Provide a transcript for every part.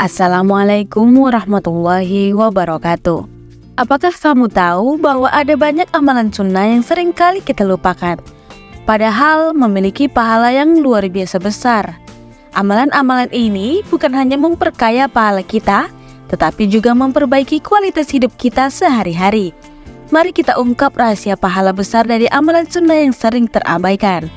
Assalamualaikum warahmatullahi wabarakatuh. Apakah kamu tahu bahwa ada banyak amalan sunnah yang sering kali kita lupakan, padahal memiliki pahala yang luar biasa besar? Amalan-amalan ini bukan hanya memperkaya pahala kita, tetapi juga memperbaiki kualitas hidup kita sehari-hari. Mari kita ungkap rahasia pahala besar dari amalan sunnah yang sering terabaikan.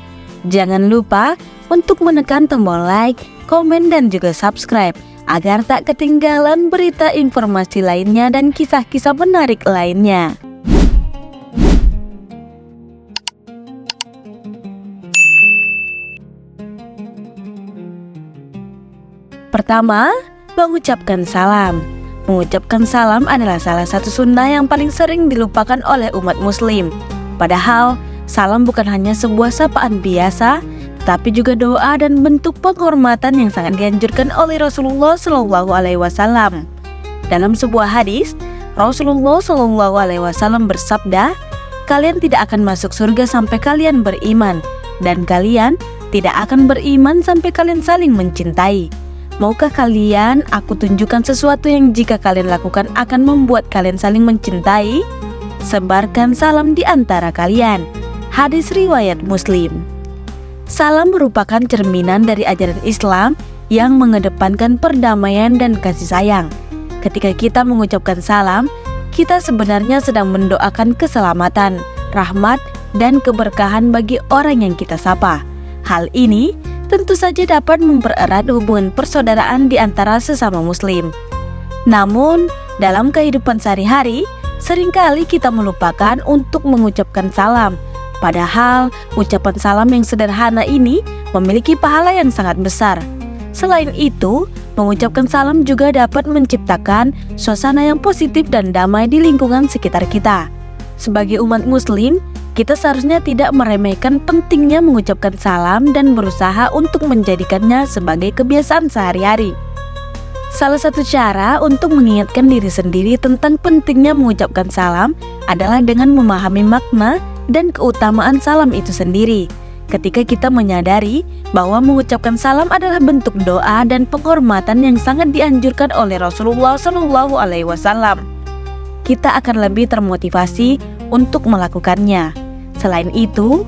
Jangan lupa untuk menekan tombol like, komen, dan juga subscribe agar tak ketinggalan berita informasi lainnya dan kisah-kisah menarik lainnya. Pertama, mengucapkan salam. Mengucapkan salam adalah salah satu sunnah yang paling sering dilupakan oleh umat muslim. Padahal, salam bukan hanya sebuah sapaan biasa, tapi juga doa dan bentuk penghormatan yang sangat dianjurkan oleh Rasulullah SAW. Dalam sebuah hadis, Rasulullah SAW bersabda, "Kalian tidak akan masuk surga sampai kalian beriman, dan kalian tidak akan beriman sampai kalian saling mencintai. Maukah kalian aku tunjukkan sesuatu yang jika kalian lakukan akan membuat kalian saling mencintai? Sebarkan salam di antara kalian." Hadis riwayat Muslim. Salam merupakan cerminan dari ajaran Islam yang mengedepankan perdamaian dan kasih sayang. Ketika kita mengucapkan salam, kita sebenarnya sedang mendoakan keselamatan, rahmat, dan keberkahan bagi orang yang kita sapa. Hal ini tentu saja dapat mempererat hubungan persaudaraan di antara sesama muslim. Namun, dalam kehidupan sehari-hari, seringkali kita melupakan untuk mengucapkan salam. Padahal, ucapan salam yang sederhana ini memiliki pahala yang sangat besar. Selain itu, mengucapkan salam juga dapat menciptakan suasana yang positif dan damai di lingkungan sekitar kita. Sebagai umat muslim, kita seharusnya tidak meremehkan pentingnya mengucapkan salam dan berusaha untuk menjadikannya sebagai kebiasaan sehari-hari. Salah satu cara untuk mengingatkan diri sendiri tentang pentingnya mengucapkan salam adalah dengan memahami makna dan keutamaan salam itu sendiri. Ketika kita menyadari bahwa mengucapkan salam adalah bentuk doa dan penghormatan yang sangat dianjurkan oleh Rasulullah SAW, kita akan lebih termotivasi untuk melakukannya. Selain itu,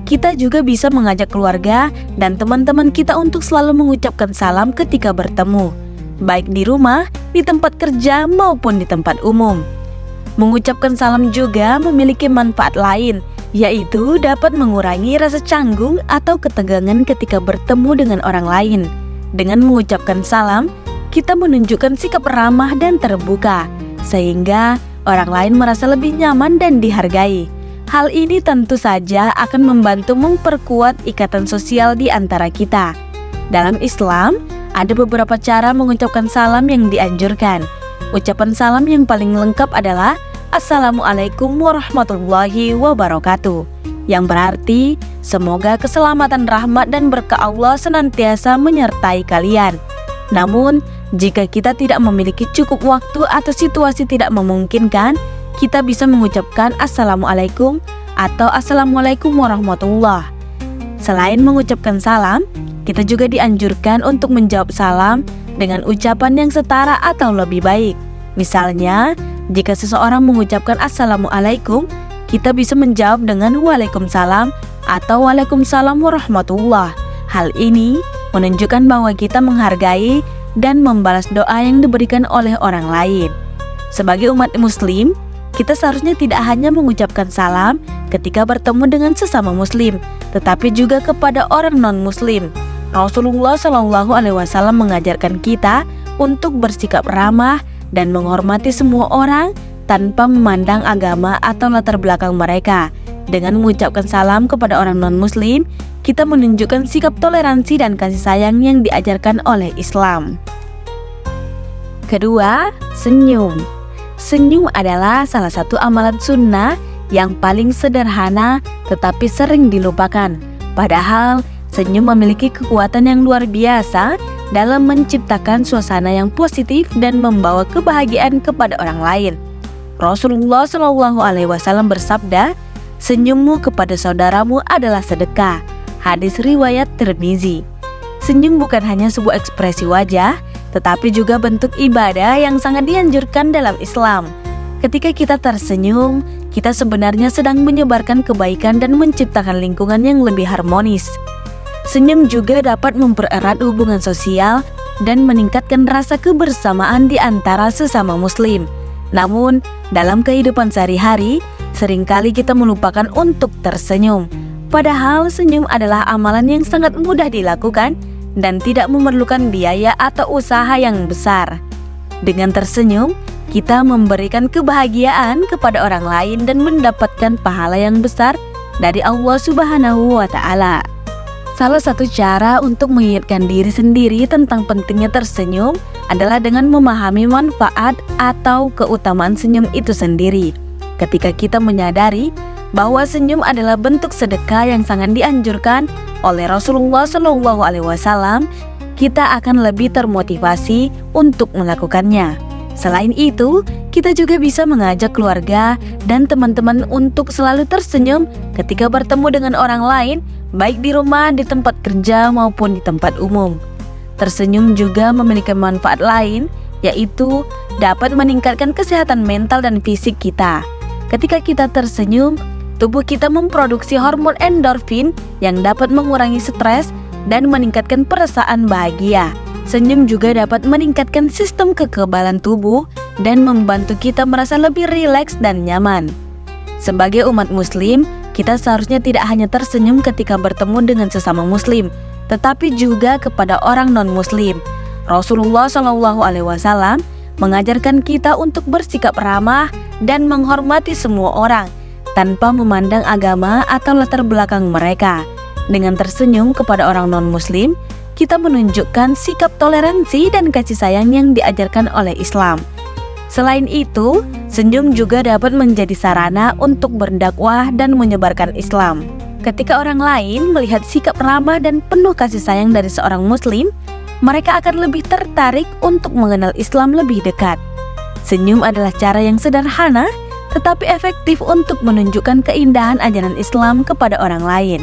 kita juga bisa mengajak keluarga dan teman-teman kita untuk selalu mengucapkan salam ketika bertemu, baik di rumah, di tempat kerja, maupun di tempat umum. Mengucapkan salam juga memiliki manfaat lain, yaitu dapat mengurangi rasa canggung atau ketegangan ketika bertemu dengan orang lain. Dengan mengucapkan salam, kita menunjukkan sikap ramah dan terbuka, sehingga orang lain merasa lebih nyaman dan dihargai. Hal ini tentu saja akan membantu memperkuat ikatan sosial di antara kita. Dalam Islam, ada beberapa cara mengucapkan salam yang dianjurkan. Ucapan salam yang paling lengkap adalah Assalamualaikum warahmatullahi wabarakatuh, yang berarti semoga keselamatan, rahmat, dan berkah Allah senantiasa menyertai kalian. Namun, jika kita tidak memiliki cukup waktu atau situasi tidak memungkinkan, kita bisa mengucapkan Assalamualaikum atau Assalamualaikum warahmatullah. Selain mengucapkan salam, kita juga dianjurkan untuk menjawab salam dengan ucapan yang setara atau lebih baik. Misalnya, jika seseorang mengucapkan Assalamualaikum, kita bisa menjawab dengan Waalaikumsalam atau Waalaikumsalam warahmatullah. Hal ini menunjukkan bahwa kita menghargai dan membalas doa yang diberikan oleh orang lain. Sebagai umat muslim, kita seharusnya tidak hanya mengucapkan salam ketika bertemu dengan sesama muslim, tetapi juga kepada orang non-muslim. Rasulullah SAW mengajarkan kita untuk bersikap ramah dan menghormati semua orang tanpa memandang agama atau latar belakang mereka. Dengan mengucapkan salam kepada orang non-muslim, kita menunjukkan sikap toleransi dan kasih sayang yang diajarkan oleh Islam. Kedua, senyum. Senyum adalah salah satu amalan sunnah yang paling sederhana tetapi sering dilupakan. Padahal, senyum memiliki kekuatan yang luar biasa dalam menciptakan suasana yang positif dan membawa kebahagiaan kepada orang lain. Rasulullah SAW bersabda, "Senyummu kepada saudaramu adalah sedekah." Hadis riwayat Tirmizi. Senyum bukan hanya sebuah ekspresi wajah, tetapi juga bentuk ibadah yang sangat dianjurkan dalam Islam. Ketika kita tersenyum, kita sebenarnya sedang menyebarkan kebaikan dan menciptakan lingkungan yang lebih harmonis. Senyum juga dapat mempererat hubungan sosial dan meningkatkan rasa kebersamaan di antara sesama muslim. Namun, dalam kehidupan sehari-hari, seringkali kita melupakan untuk tersenyum. Padahal senyum adalah amalan yang sangat mudah dilakukan dan tidak memerlukan biaya atau usaha yang besar. Dengan tersenyum, kita memberikan kebahagiaan kepada orang lain dan mendapatkan pahala yang besar dari Allah Subhanahu wa Ta'ala. Salah satu cara untuk mengingatkan diri sendiri tentang pentingnya tersenyum adalah dengan memahami manfaat atau keutamaan senyum itu sendiri. Ketika kita menyadari bahwa senyum adalah bentuk sedekah yang sangat dianjurkan oleh Rasulullah SAW, kita akan lebih termotivasi untuk melakukannya. Selain itu, kita juga bisa mengajak keluarga dan teman-teman untuk selalu tersenyum ketika bertemu dengan orang lain, baik di rumah, di tempat kerja, maupun di tempat umum. Tersenyum juga memiliki manfaat lain, yaitu dapat meningkatkan kesehatan mental dan fisik kita. Ketika kita tersenyum, tubuh kita memproduksi hormon endorfin yang dapat mengurangi stres dan meningkatkan perasaan bahagia. Senyum juga dapat meningkatkan sistem kekebalan tubuh dan membantu kita merasa lebih rileks dan nyaman. Sebagai umat muslim, kita seharusnya tidak hanya tersenyum ketika bertemu dengan sesama muslim, tetapi juga kepada orang non-muslim. Rasulullah SAW mengajarkan kita untuk bersikap ramah dan menghormati semua orang, tanpa memandang agama atau latar belakang mereka. Dengan tersenyum kepada orang non-muslim, kita menunjukkan sikap toleransi dan kasih sayang yang diajarkan oleh Islam. Selain itu, senyum juga dapat menjadi sarana untuk berdakwah dan menyebarkan Islam. Ketika orang lain melihat sikap ramah dan penuh kasih sayang dari seorang muslim, mereka akan lebih tertarik untuk mengenal Islam lebih dekat. Senyum adalah cara yang sederhana tetapi efektif untuk menunjukkan keindahan ajaran Islam kepada orang lain.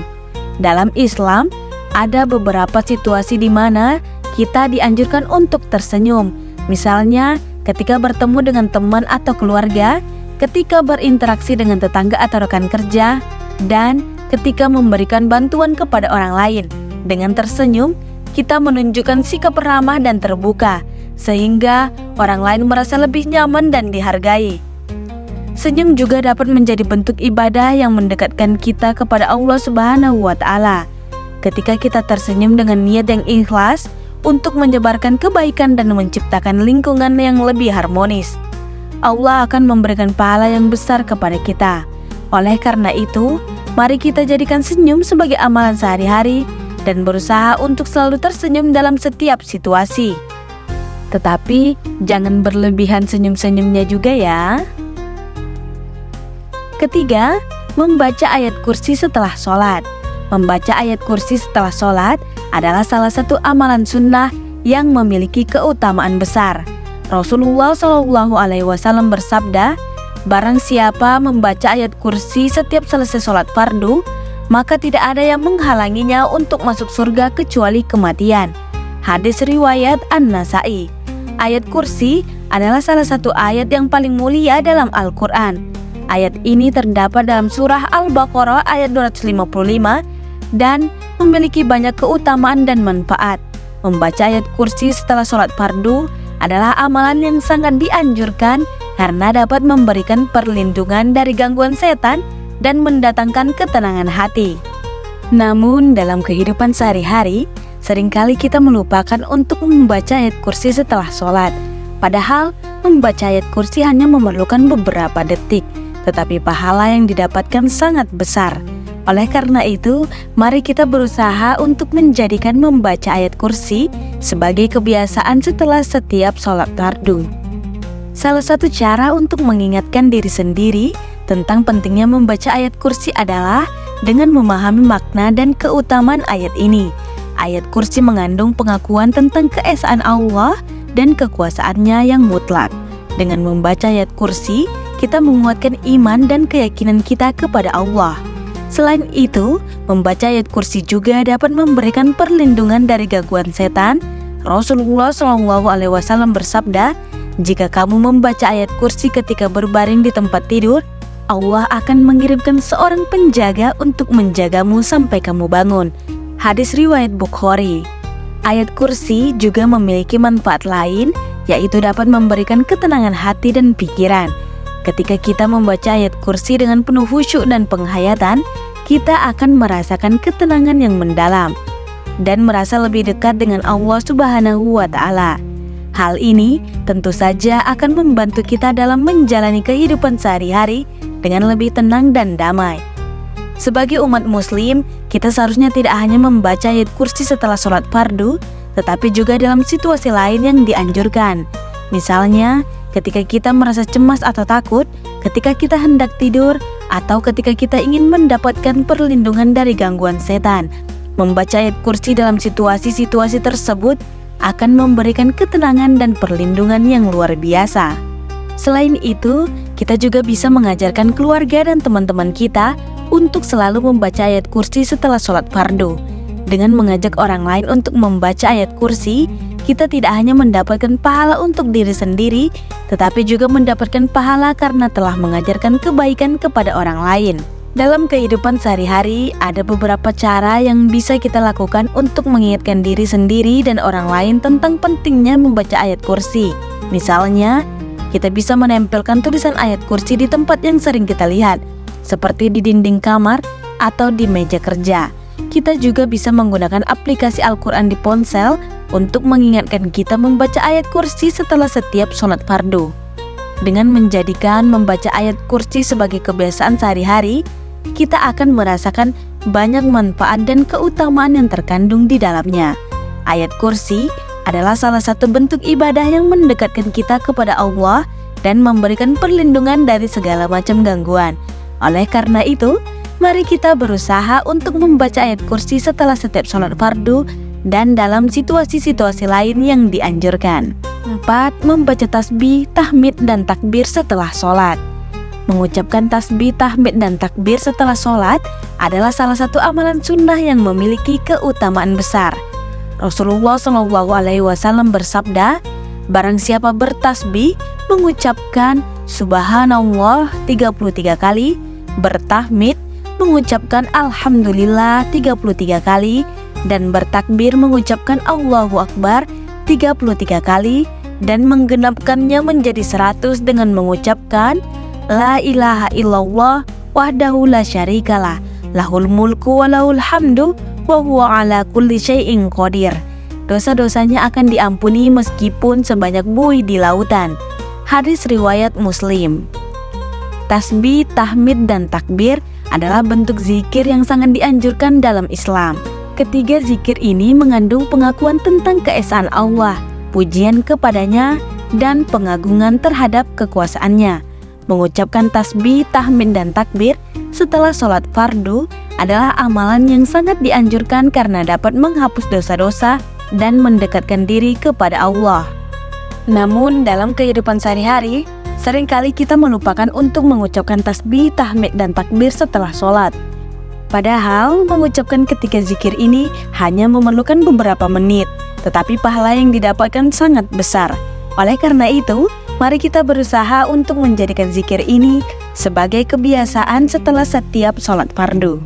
Dalam Islam, ada beberapa situasi di mana kita dianjurkan untuk tersenyum. Misalnya, ketika bertemu dengan teman atau keluarga, ketika berinteraksi dengan tetangga atau rekan kerja, dan ketika memberikan bantuan kepada orang lain. Dengan tersenyum, kita menunjukkan sikap ramah dan terbuka, sehingga orang lain merasa lebih nyaman dan dihargai. Senyum juga dapat menjadi bentuk ibadah yang mendekatkan kita kepada Allah Subhanahu wa Ta'ala. Ketika kita tersenyum dengan niat yang ikhlas untuk menyebarkan kebaikan dan menciptakan lingkungan yang lebih harmonis, Allah akan memberikan pahala yang besar kepada kita. Oleh karena itu, mari kita jadikan senyum sebagai amalan sehari-hari dan berusaha untuk selalu tersenyum dalam setiap situasi. Tetapi jangan berlebihan senyum-senyumnya juga ya. Ketiga, membaca ayat kursi setelah sholat. Membaca ayat kursi setelah sholat adalah salah satu amalan sunnah yang memiliki keutamaan besar. Rasulullah SAW bersabda, barang siapa membaca ayat kursi setiap selesai sholat fardu, maka tidak ada yang menghalanginya untuk masuk surga kecuali kematian. Hadis riwayat An-Nasai. Ayat kursi adalah salah satu ayat yang paling mulia dalam Al-Quran. Ayat ini terdapat dalam surah Al-Baqarah ayat 255 dan memiliki banyak keutamaan dan manfaat. Membaca ayat kursi setelah sholat fardu adalah amalan yang sangat dianjurkan karena dapat memberikan perlindungan dari gangguan setan dan mendatangkan ketenangan hati. Namun dalam kehidupan sehari-hari, seringkali kita melupakan untuk membaca ayat kursi setelah sholat. Padahal membaca ayat kursi hanya memerlukan beberapa detik, tetapi pahala yang didapatkan sangat besar. Oleh karena itu, mari kita berusaha untuk menjadikan membaca ayat kursi sebagai kebiasaan setelah setiap sholat fardu. Salah satu cara untuk mengingatkan diri sendiri tentang pentingnya membaca ayat kursi adalah dengan memahami makna dan keutamaan ayat ini. Ayat kursi mengandung pengakuan tentang keesaan Allah dan kekuasaannya yang mutlak. Dengan membaca ayat kursi, kita menguatkan iman dan keyakinan kita kepada Allah. Selain itu, membaca ayat kursi juga dapat memberikan perlindungan dari gangguan setan. Rasulullah SAW bersabda, "Jika kamu membaca ayat kursi ketika berbaring di tempat tidur, Allah akan mengirimkan seorang penjaga untuk menjagamu sampai kamu bangun." Hadis riwayat Bukhari. Ayat kursi juga memiliki manfaat lain, yaitu dapat memberikan ketenangan hati dan pikiran. Ketika kita membaca ayat kursi dengan penuh khusyuk dan penghayatan, kita akan merasakan ketenangan yang mendalam dan merasa lebih dekat dengan Allah Subhanahu wa Ta'ala. Hal ini tentu saja akan membantu kita dalam menjalani kehidupan sehari-hari dengan lebih tenang dan damai. Sebagai umat muslim, kita seharusnya tidak hanya membaca ayat kursi setelah sholat fardu, tetapi juga dalam situasi lain yang dianjurkan. Misalnya, ketika kita merasa cemas atau takut, ketika kita hendak tidur, atau ketika kita ingin mendapatkan perlindungan dari gangguan setan. Membaca ayat kursi dalam situasi-situasi tersebut akan memberikan ketenangan dan perlindungan yang luar biasa. Selain itu, kita juga bisa mengajarkan keluarga dan teman-teman kita untuk selalu membaca ayat kursi setelah sholat fardu. Dengan mengajak orang lain untuk membaca ayat kursi, kita tidak hanya mendapatkan pahala untuk diri sendiri, tetapi juga mendapatkan pahala karena telah mengajarkan kebaikan kepada orang lain. Dalam kehidupan sehari-hari, ada beberapa cara yang bisa kita lakukan untuk mengingatkan diri sendiri dan orang lain tentang pentingnya membaca ayat kursi. Misalnya, kita bisa menempelkan tulisan ayat kursi di tempat yang sering kita lihat, seperti di dinding kamar atau di meja kerja. Kita juga bisa menggunakan aplikasi Al-Quran di ponsel untuk mengingatkan kita membaca ayat kursi setelah setiap sholat fardu. Dengan menjadikan membaca ayat kursi sebagai kebiasaan sehari-hari, kita akan merasakan banyak manfaat dan keutamaan yang terkandung di dalamnya. Ayat kursi adalah salah satu bentuk ibadah yang mendekatkan kita kepada Allah dan memberikan perlindungan dari segala macam gangguan. Oleh karena itu, mari kita berusaha untuk membaca ayat kursi setelah setiap sholat fardu dan dalam situasi-situasi lain yang dianjurkan. 4. Membaca tasbih, tahmid, dan takbir setelah sholat. Mengucapkan tasbih, tahmid, dan takbir setelah sholat adalah salah satu amalan sunnah yang memiliki keutamaan besar. Rasulullah SAW bersabda, "Barang siapa bertasbih, mengucapkan Subhanallah 33 kali, bertahmid, mengucapkan Alhamdulillah 33 kali, dan bertakbir mengucapkan Allahu Akbar 33 kali, dan menggenapkannya menjadi 100 dengan mengucapkan La ilaha illallah wahdahu la syarikalah, lahul mulku wa lahul hamdu wa huwa ala kulli syai'in qadir." Dosa-dosanya akan diampuni meskipun sebanyak buih di lautan. Hadis riwayat Muslim. Tasbih, tahmid, dan takbir adalah bentuk zikir yang sangat dianjurkan dalam Islam. Ketiga zikir ini mengandung pengakuan tentang keesaan Allah, pujian kepadanya, dan pengagungan terhadap kekuasaannya. Mengucapkan tasbih, tahmid, dan takbir setelah sholat fardu adalah amalan yang sangat dianjurkan karena dapat menghapus dosa-dosa dan mendekatkan diri kepada Allah. Namun dalam kehidupan sehari-hari, seringkali kita melupakan untuk mengucapkan tasbih, tahmid, dan takbir setelah sholat. Padahal mengucapkan ketiga zikir ini hanya memerlukan beberapa menit, tetapi pahala yang didapatkan sangat besar. Oleh karena itu, mari kita berusaha untuk menjadikan zikir ini sebagai kebiasaan setelah setiap sholat fardu.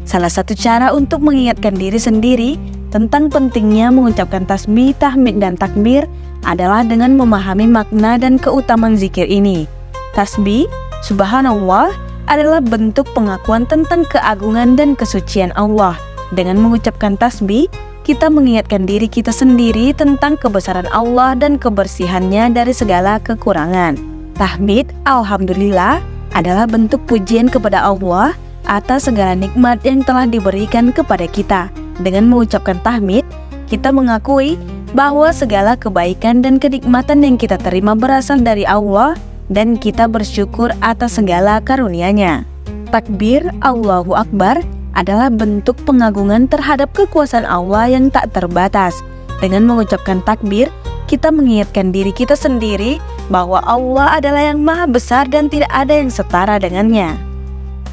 Salah satu cara untuk mengingatkan diri sendiri tentang pentingnya mengucapkan tasbih, tahmid, dan takbir adalah dengan memahami makna dan keutamaan zikir ini. Tasbih, Subhanallah, adalah bentuk pengakuan tentang keagungan dan kesucian Allah. Dengan mengucapkan tasbih, kita mengingatkan diri kita sendiri tentang kebesaran Allah dan kebersihannya dari segala kekurangan. Tahmid, Alhamdulillah, adalah bentuk pujian kepada Allah atas segala nikmat yang telah diberikan kepada kita. Dengan mengucapkan tahmid, kita mengakui bahwa segala kebaikan dan kenikmatan yang kita terima berasal dari Allah dan kita bersyukur atas segala karunia-Nya. Takbir, Allahu Akbar, adalah bentuk pengagungan terhadap kekuasaan Allah yang tak terbatas. Dengan mengucapkan takbir, kita mengingatkan diri kita sendiri bahwa Allah adalah yang maha besar dan tidak ada yang setara dengannya.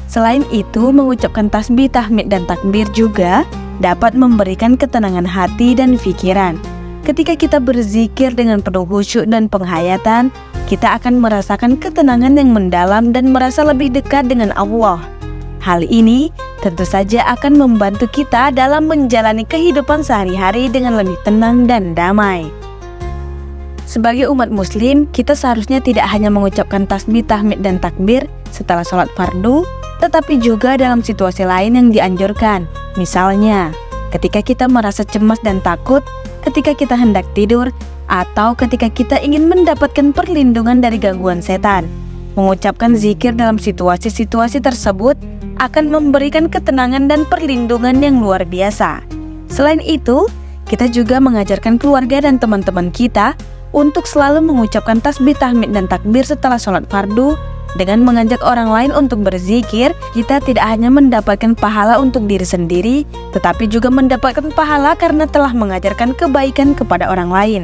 Selain itu, mengucapkan tasbih, tahmid, dan takbir juga dapat memberikan ketenangan hati dan pikiran. Ketika kita berzikir dengan penuh khusyuk dan penghayatan, kita akan merasakan ketenangan yang mendalam dan merasa lebih dekat dengan Allah. Hal ini tentu saja akan membantu kita dalam menjalani kehidupan sehari-hari dengan lebih tenang dan damai. Sebagai umat muslim, kita seharusnya tidak hanya mengucapkan tasbih, tahmid, dan takbir setelah sholat fardu, tetapi juga dalam situasi lain yang dianjurkan. Misalnya, ketika kita merasa cemas dan takut, ketika kita hendak tidur, atau ketika kita ingin mendapatkan perlindungan dari gangguan setan. Mengucapkan zikir dalam situasi-situasi tersebut akan memberikan ketenangan dan perlindungan yang luar biasa. Selain itu, kita juga mengajarkan keluarga dan teman-teman kita untuk selalu mengucapkan tasbih, tahmid, dan takbir setelah sholat fardu. Dengan mengajak orang lain untuk berzikir, kita tidak hanya mendapatkan pahala untuk diri sendiri, tetapi juga mendapatkan pahala karena telah mengajarkan kebaikan kepada orang lain.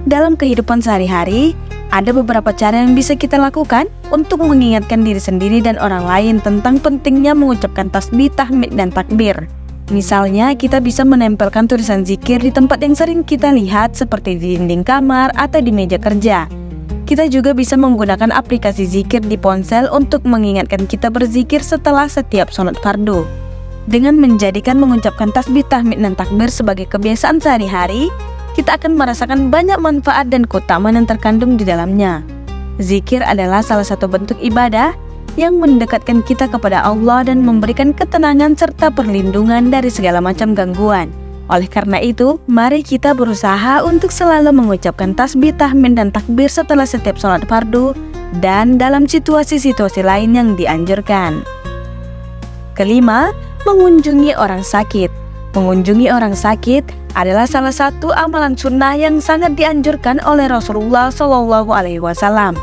Dalam kehidupan sehari-hari, ada beberapa cara yang bisa kita lakukan untuk mengingatkan diri sendiri dan orang lain tentang pentingnya mengucapkan tasbih, tahmid, dan takbir. Misalnya, kita bisa menempelkan tulisan zikir di tempat yang sering kita lihat seperti di dinding kamar atau di meja kerja. Kita juga bisa menggunakan aplikasi zikir di ponsel untuk mengingatkan kita berzikir setelah setiap sholat fardu. Dengan menjadikan mengucapkan tasbih, tahmid, dan takbir sebagai kebiasaan sehari-hari, kita akan merasakan banyak manfaat dan keutamaan yang terkandung di dalamnya. Zikir adalah salah satu bentuk ibadah yang mendekatkan kita kepada Allah dan memberikan ketenangan serta perlindungan dari segala macam gangguan. Oleh karena itu, mari kita berusaha untuk selalu mengucapkan tasbih, tahmid, dan takbir setelah setiap sholat fardu dan dalam situasi-situasi lain yang dianjurkan. Kelima, mengunjungi orang sakit. Mengunjungi orang sakit adalah salah satu amalan sunnah yang sangat dianjurkan oleh Rasulullah SAW.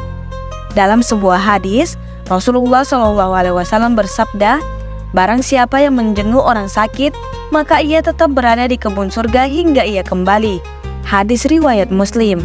Dalam sebuah hadis, Rasulullah SAW bersabda, "Barang siapa yang menjenguk orang sakit, maka ia tetap berada di kebun surga hingga ia kembali." Hadis riwayat Muslim.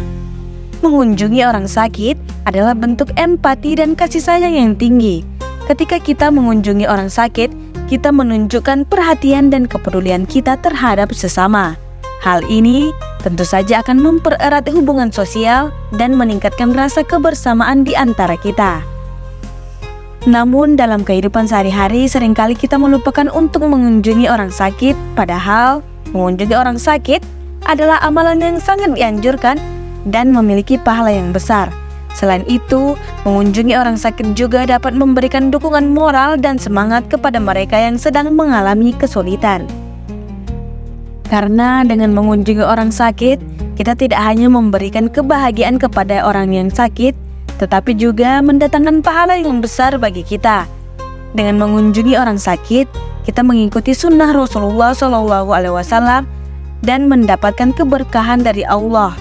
Mengunjungi orang sakit adalah bentuk empati dan kasih sayang yang tinggi. Ketika kita mengunjungi orang sakit, kita menunjukkan perhatian dan kepedulian kita terhadap sesama. Hal ini tentu saja akan mempererat hubungan sosial dan meningkatkan rasa kebersamaan di antara kita. Namun dalam kehidupan sehari-hari seringkali kita melupakan untuk mengunjungi orang sakit, padahal mengunjungi orang sakit adalah amalan yang sangat dianjurkan dan memiliki pahala yang besar. Selain itu, mengunjungi orang sakit juga dapat memberikan dukungan moral dan semangat kepada mereka yang sedang mengalami kesulitan. Karena dengan mengunjungi orang sakit, kita tidak hanya memberikan kebahagiaan kepada orang yang sakit, tetapi juga mendatangkan pahala yang besar bagi kita. Dengan mengunjungi orang sakit, kita mengikuti sunnah Rasulullah SAW dan mendapatkan keberkahan dari Allah.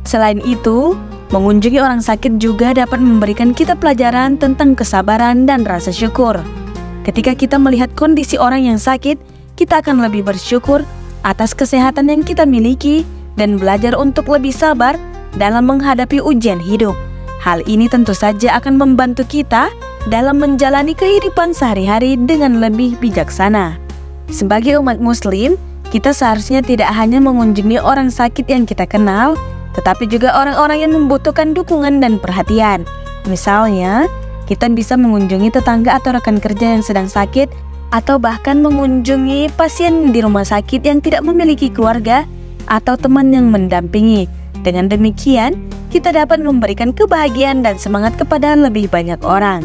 Selain itu, mengunjungi orang sakit juga dapat memberikan kita pelajaran tentang kesabaran dan rasa syukur. Ketika kita melihat kondisi orang yang sakit, kita akan lebih bersyukur atas kesehatan yang kita miliki dan belajar untuk lebih sabar dalam menghadapi ujian hidup. Hal ini tentu saja akan membantu kita dalam menjalani kehidupan sehari-hari dengan lebih bijaksana. Sebagai umat muslim, kita seharusnya tidak hanya mengunjungi orang sakit yang kita kenal, tetapi juga orang-orang yang membutuhkan dukungan dan perhatian. Misalnya, kita bisa mengunjungi tetangga atau rekan kerja yang sedang sakit, atau bahkan mengunjungi pasien di rumah sakit yang tidak memiliki keluarga atau teman yang mendampingi. Dengan demikian, kita dapat memberikan kebahagiaan dan semangat kepada lebih banyak orang.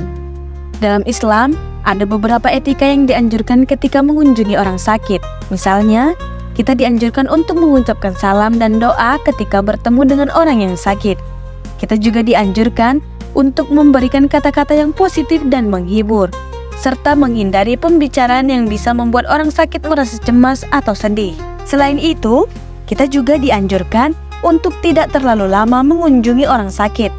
Dalam Islam, ada beberapa etika yang dianjurkan ketika mengunjungi orang sakit. Misalnya, kita dianjurkan untuk mengucapkan salam dan doa ketika bertemu dengan orang yang sakit. Kita juga dianjurkan untuk memberikan kata-kata yang positif dan menghibur, serta menghindari pembicaraan yang bisa membuat orang sakit merasa cemas atau sedih. Selain itu, kita juga dianjurkan untuk tidak terlalu lama mengunjungi orang sakit,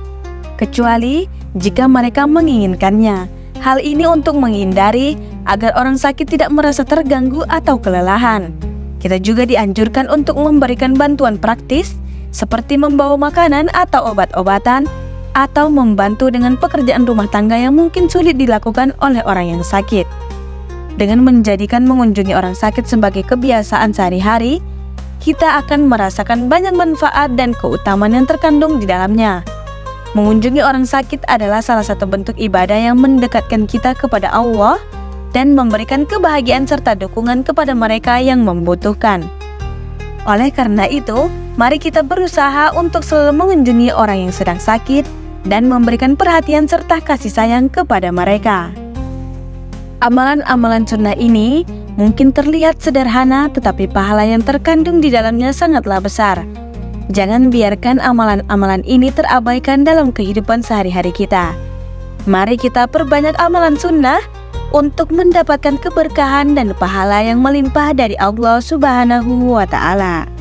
kecuali jika mereka menginginkannya. Hal ini untuk menghindari agar orang sakit tidak merasa terganggu atau kelelahan. Kita juga dianjurkan untuk memberikan bantuan praktis seperti membawa makanan atau obat-obatan, atau membantu dengan pekerjaan rumah tangga yang mungkin sulit dilakukan oleh orang yang sakit. Dengan menjadikan mengunjungi orang sakit sebagai kebiasaan sehari-hari, kita akan merasakan banyak manfaat dan keutamaan yang terkandung di dalamnya. Mengunjungi orang sakit adalah salah satu bentuk ibadah yang mendekatkan kita kepada Allah dan memberikan kebahagiaan serta dukungan kepada mereka yang membutuhkan. Oleh karena itu, mari kita berusaha untuk selalu mengunjungi orang yang sedang sakit dan memberikan perhatian serta kasih sayang kepada mereka. Amalan-amalan sunnah ini mungkin terlihat sederhana, tetapi pahala yang terkandung di dalamnya sangatlah besar. Jangan biarkan amalan-amalan ini terabaikan dalam kehidupan sehari-hari kita. Mari kita perbanyak amalan sunnah untuk mendapatkan keberkahan dan pahala yang melimpah dari Allah Subhanahu wa Ta'ala.